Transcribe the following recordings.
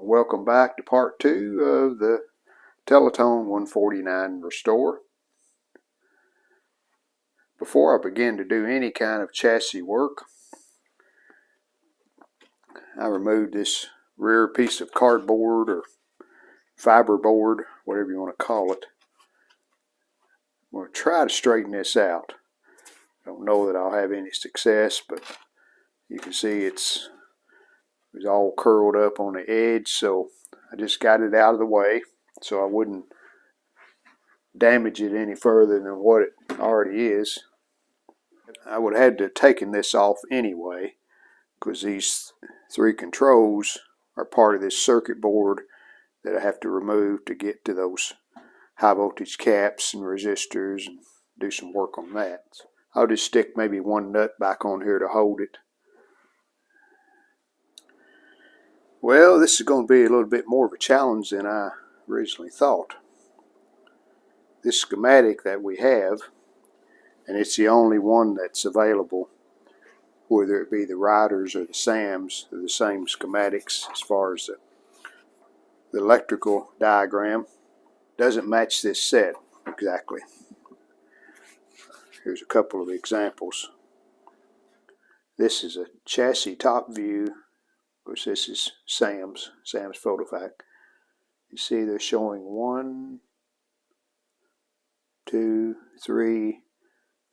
Welcome back to part 2 of the Tele-Tone 149 restore. Before I begin to do any kind of chassis work, I removed this rear piece of cardboard or fiber board, whatever you want to call it. I'm going to try to straighten this out. I don't know that I'll have any success, but you can see it's all curled up on the edge, so I just got it out of the way so I wouldn't damage it any further than what it already is. I would have had to have taken this off anyway, because these 3 controls are part of this circuit board that I have to remove to get to those high voltage caps and resistors and do some work on that. I'll just stick maybe one nut back on here to hold it. Well, this is going to be a little bit more of a challenge than I originally thought. This schematic that we have, and it's the only one that's available, whether it be the Riders or the Sams, they're the same schematics as far as the electrical diagram, doesn't match this set exactly. Here's a couple of examples. This is a chassis top view. Of course, this is Sam's PhotoFac. You see they're showing 1, 2, 3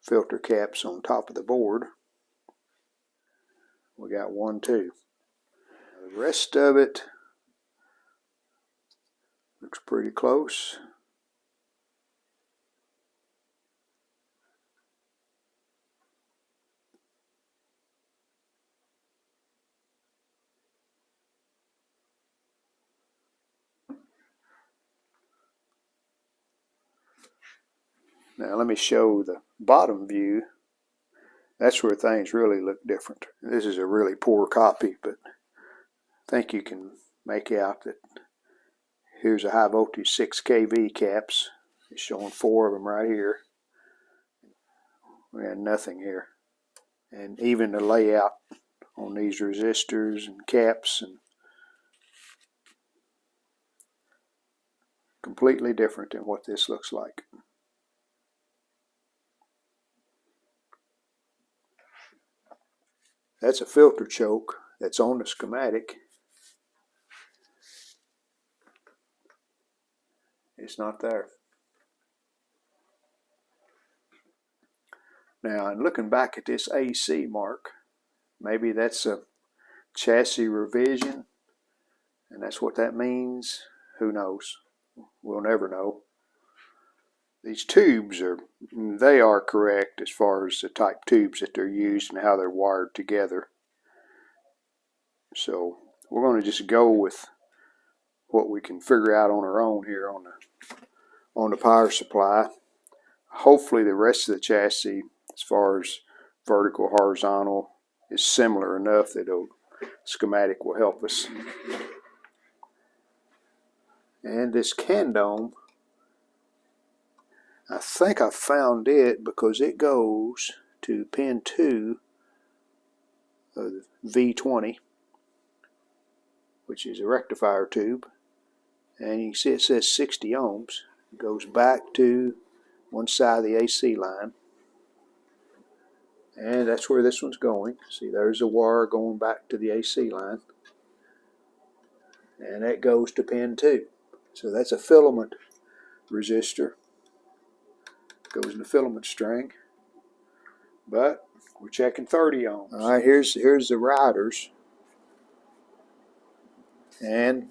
filter caps on top of the board. We got 1, 2. The rest of it looks pretty close. Now let me show the bottom view. That's where things really look different. This is a really poor copy, but I think you can make out that here's a high voltage 6 kV caps. It's showing 4 of them right here. We had nothing here. And even the layout on these resistors and caps and completely different than what this looks like. That's a filter choke that's on the schematic. It's not there. Now, in looking back at this AC mark, maybe that's a chassis revision, and that's what that means. Who knows? We'll never know. These tubes they are correct as far as the type tubes that they're used and how they're wired together. So we're going to just go with what we can figure out on our own here on the power supply. Hopefully the rest of the chassis, as far as vertical, horizontal, is similar enough that a schematic will help us. And this can dome, I think I found it because it goes to pin 2 of the V20, which is a rectifier tube. And you can see it says 60 ohms. It goes back to one side of the AC line. And that's where this one's going. See, there's a wire going back to the AC line. And that goes to pin 2. So that's a filament resistor. Goes in the filament string. But we're checking 30 ohms. Alright, here's the Riders. And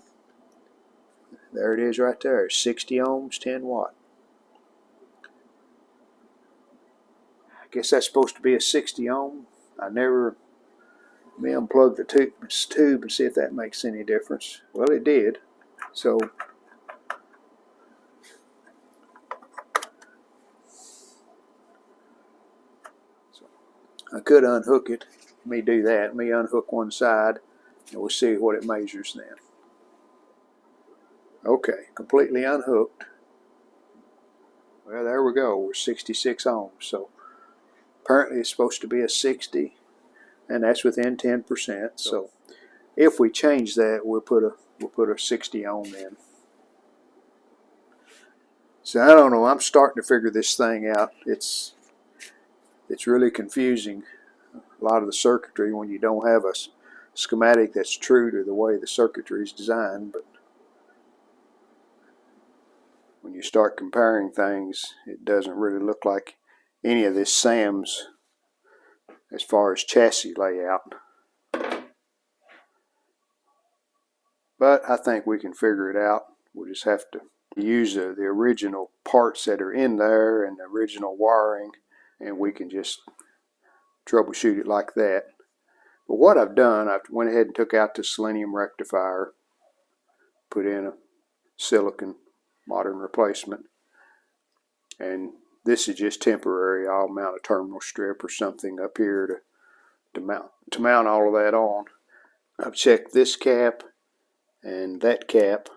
there it is right there. 60 ohms, 10 watt. I guess that's supposed to be a 60 ohm. Let me unplug the tube and see if that makes any difference. Well, it did. So I could unhook it. Let me do that. Let me unhook one side and we'll see what it measures then. Okay, completely unhooked. Well, there we go. We're 66 ohms. So apparently it's supposed to be a 60, and that's within 10%. So if we change that, we'll put a we'll put a 60 ohm in. So I don't know, I'm starting to figure this thing out. It's really confusing, a lot of the circuitry, when you don't have a schematic that's true to the way the circuitry is designed. But when you start comparing things, it doesn't really look like any of this SAM's as far as chassis layout. But I think we can figure it out. We'll just have to use the original parts that are in there and the original wiring, and we can just troubleshoot it like that. But what I've done, I went ahead and took out the selenium rectifier, put in a silicon modern replacement, and this is just temporary. I'll mount a terminal strip or something up here to mount all of that on. I've checked this cap and that cap.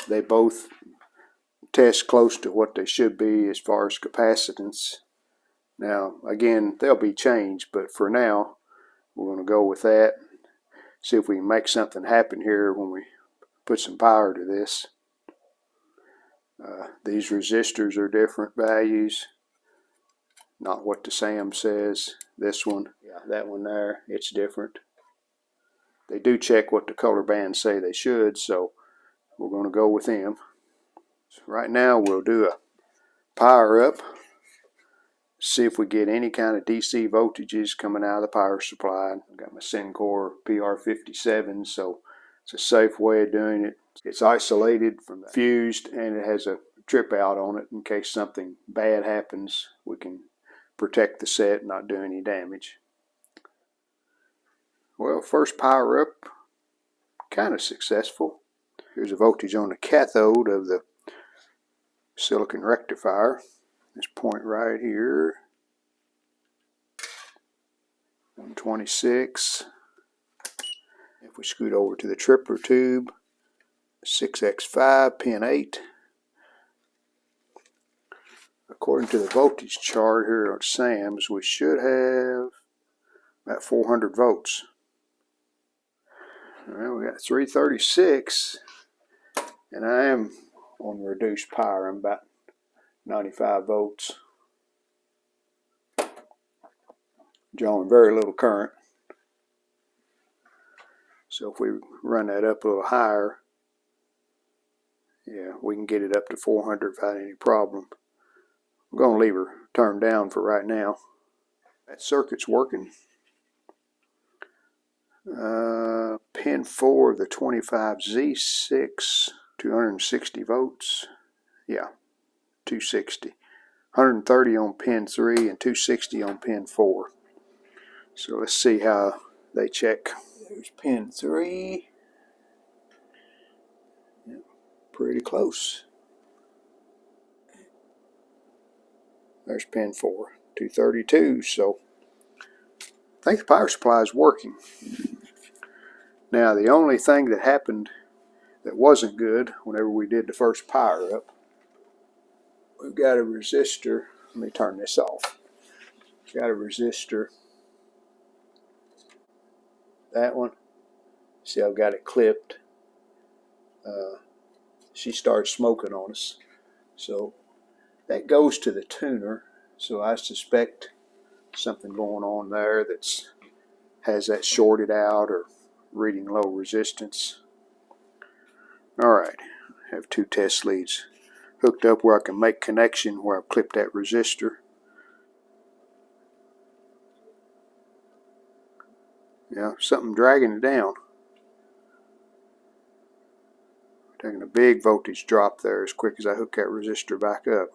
They both test close to what they should be as far as capacitance. Now again, they'll be changed, but for now we're going to go with that. See if we can make something happen here when we put some power to this. These resistors are different values, not what the SAM says. This one, yeah, that one there, it's different. They do check what the color bands say they should, so we're going to go with them. So right now we'll do a power up, see if we get any kind of DC voltages coming out of the power supply. I've got my Syncor PR57, so it's a safe way of doing it. It's isolated from the fused, and it has a trip out on it in case something bad happens. We can protect the set and not do any damage. Well, first power up, kind of successful. Here's a voltage on the cathode of the silicon rectifier. This point right here, 126. If we scoot over to the tripler tube, 6x5, pin 8. According to the voltage chart here on SAM's, we should have about 400 volts. Well, we got 336, and I am on reduced power. I'm about 95 volts. Drawing very little current. So if we run that up a little higher, yeah, we can get it up to 400 without any problem. I'm going to leave her turned down for right now. That circuit's working. Pin 4 of the 25Z6, 260 volts. Yeah, 260. 130 on pin 3 and 260 on pin 4. So let's see how they check. There's pin 3. Yep, pretty close. There's pin 4, 232. So I think the power supply is working. Now the only thing that happened that wasn't good whenever we did the first power up, we've got a resistor. Let me turn this off. Got a resistor. That one. See, I've got it clipped. She started smoking on us. So that goes to the tuner. So I suspect something going on there that's has that shorted out or reading low resistance. Alright, I have 2 test leads hooked up where I can make connection where I've clipped that resistor. Yeah, something dragging it down. Taking a big voltage drop there as quick as I hook that resistor back up.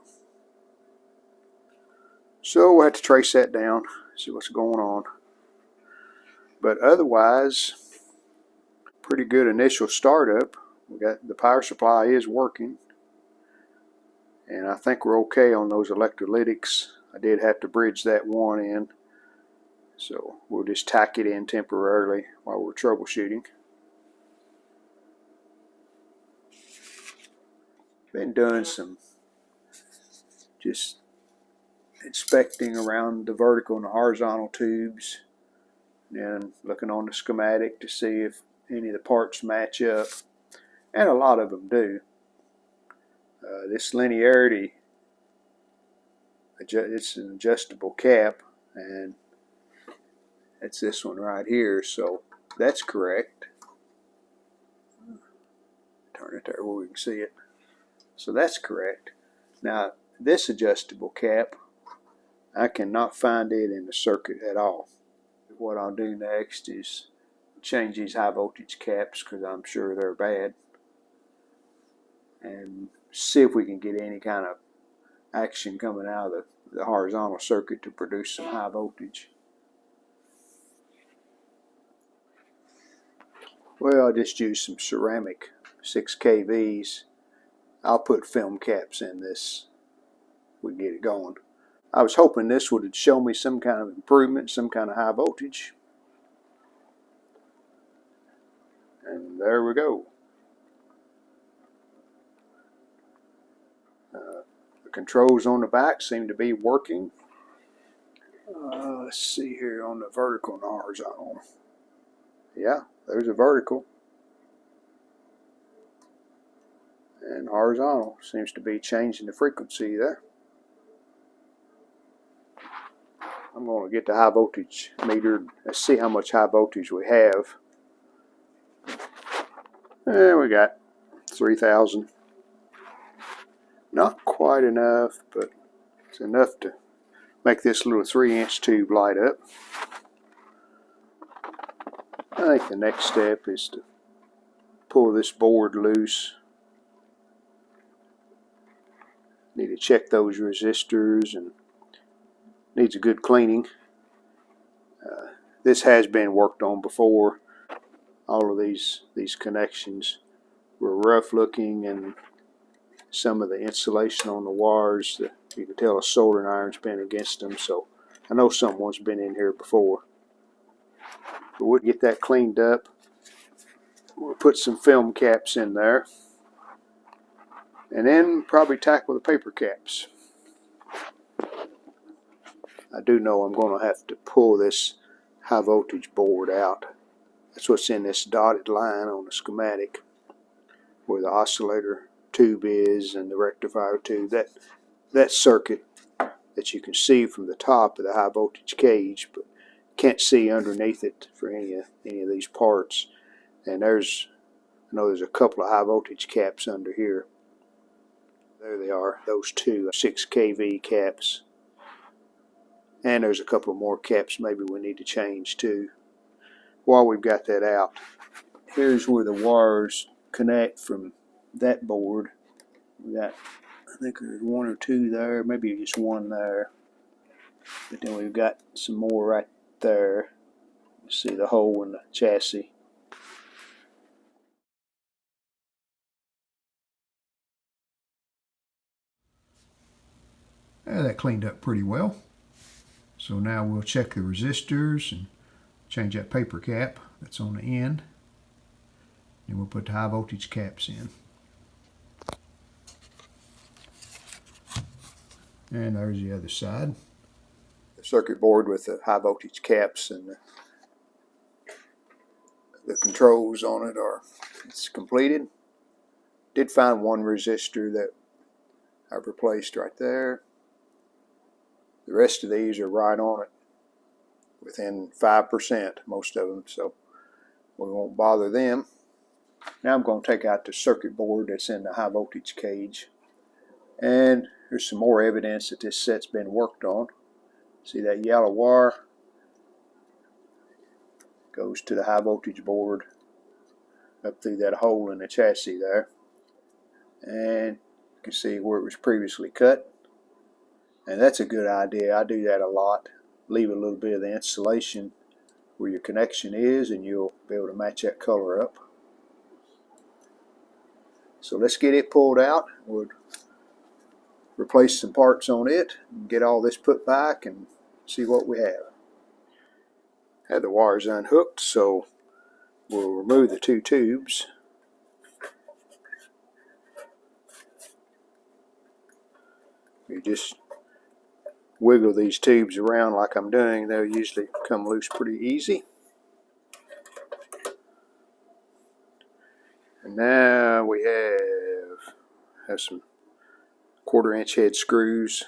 So we'll have to trace that down, see what's going on. But otherwise, pretty good initial startup. We got the power supply is working, and I think we're okay on those electrolytics. I did have to bridge that one in, so we'll just tack it in temporarily while we're troubleshooting. Been doing some just inspecting around the vertical and the horizontal tubes, and looking on the schematic to see if any of the parts match up. and a lot of them do. This linearity, it's an adjustable cap, and it's this one right here, so that's correct. Turn it there where we can see it. So that's correct. Now this adjustable cap, I cannot find it in the circuit at all. What I'll do next is change these high voltage caps, because I'm sure they're bad, and see if we can get any kind of action coming out of the horizontal circuit to produce some high voltage. Well, I'll just use some ceramic 6 kVs. I'll put film caps in this. We get it going. I was hoping this would show me some kind of improvement, some kind of high voltage. And there we go. The controls on the back seem to be working. Let's see here on the vertical and horizontal. Yeah, there's a vertical. And horizontal seems to be changing the frequency there. I'm going to get the high voltage meter. Let's see how much high voltage we have. And we got 3,000. Not quite enough, but it's enough to make this little 3-inch tube light up. I think the next step is to pull this board loose. Need to check those resistors, and needs a good cleaning. This has been worked on before. All of these connections were rough looking, and some of the insulation on the wires, you can tell a soldering iron's been against them, so I know someone's been in here before. But we'll get that cleaned up. We'll put some film caps in there, and then probably tackle the paper caps. I do know I'm going to have to pull this high voltage board out. That's what's in this dotted line on the schematic, where the oscillator tube is and the rectifier tube. That circuit that you can see from the top of the high voltage cage, but can't see underneath it for any of these parts. And I know there's a couple of high voltage caps under here. There they are, those two 6 kV caps. And there's a couple more caps maybe we need to change too. While we've got that out, here's where the wires connect from that board. We got, I think there's 1 or 2 there, maybe just 1 there. But then we've got some more right there. You see the hole in the chassis. That cleaned up pretty well. So now we'll check the resistors and change that paper cap that's on the end. And we'll put the high voltage caps in. And there's the other side. The circuit board with the high voltage caps and the controls on it it's completed. Did find one resistor that I've replaced right there. The rest of these are right on it, within 5%, most of them, so we won't bother them. Now I'm going to take out the circuit board that's in the high voltage cage, and there's some more evidence that this set's been worked on. See that yellow wire goes to the high voltage board up through that hole in the chassis there, and you can see where it was previously cut. And that's a good idea. I do that a lot. Leave a little bit of the insulation where your connection is, and you'll be able to match that color up. So let's get it pulled out. We'll replace some parts on it, and get all this put back and see what we have. Had the wires unhooked, so we'll remove the 2 tubes. You just wiggle these tubes around like I'm doing. They'll usually come loose pretty easy. And now Have some 1/4 inch head screws,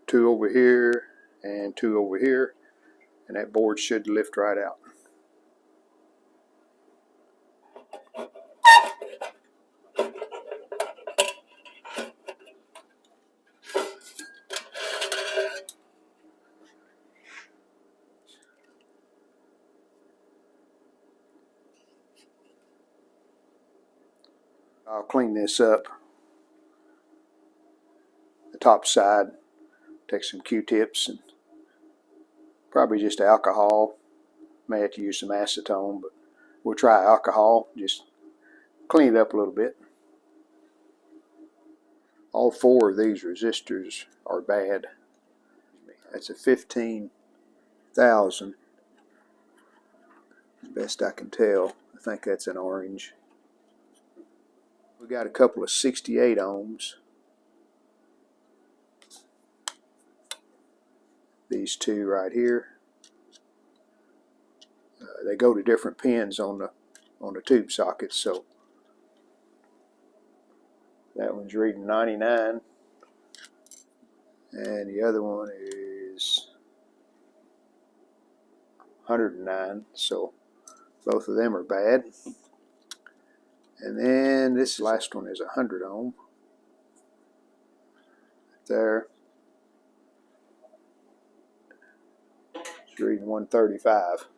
2 over here and 2 over here, and that board should lift right out. I'll clean this up. The top side, take some Q-tips and probably just alcohol. May have to use some acetone, but we'll try alcohol. Just clean it up a little bit. All 4 of these resistors are bad. That's a 15,000. Best I can tell. I think that's an orange. We got a couple of 68 ohms. These 2 right here. They go to different pins on the tube sockets, so that one's reading 99, and the other one is 109. So both of them are bad. And then this last one is 100 ohm. Right there. It's reading 135.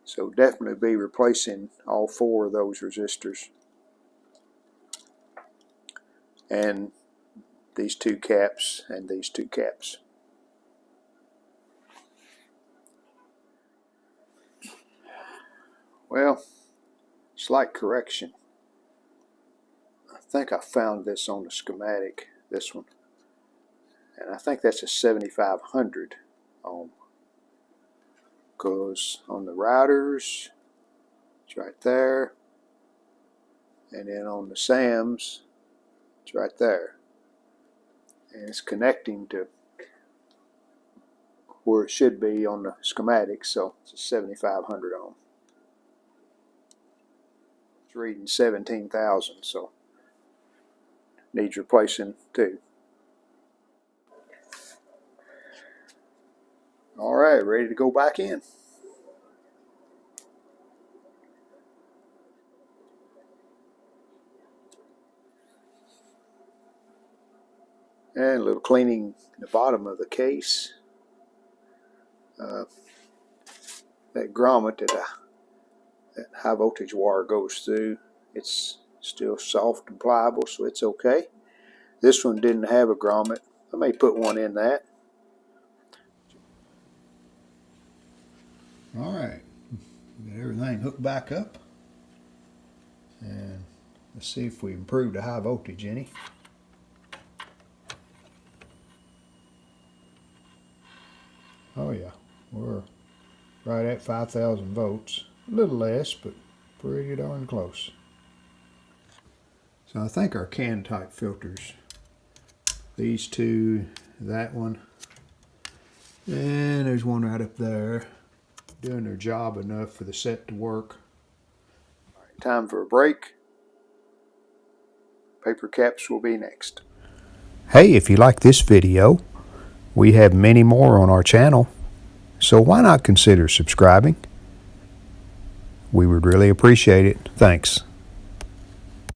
So definitely be replacing all 4 of those resistors. And these 2 caps and these 2 caps. Well, slight correction. I think I found this on the schematic, this one. And I think that's a 7500 ohm. Because on the routers, it's right there. And then on the SAMs, it's right there. And it's connecting to where it should be on the schematic, so it's a 7500 ohm. It's reading 17,000, so needs replacing too. Alright, ready to go back in. And a little cleaning the bottom of the case. That grommet that high voltage wire goes through, it's still soft and pliable, so it's okay. This one didn't have a grommet. I may put one in that. Alright, got everything hooked back up. And let's see if we improve the high voltage any. Oh yeah, we're right at 5,000 volts. A little less, but pretty darn close. So I think our can type filters, these 2, that one, and there's one right up there, doing their job enough for the set to work. All right, time for a break. Paper caps will be next. Hey, if you like this video, we have many more on our channel, so why not consider subscribing? We would really appreciate it. Thanks.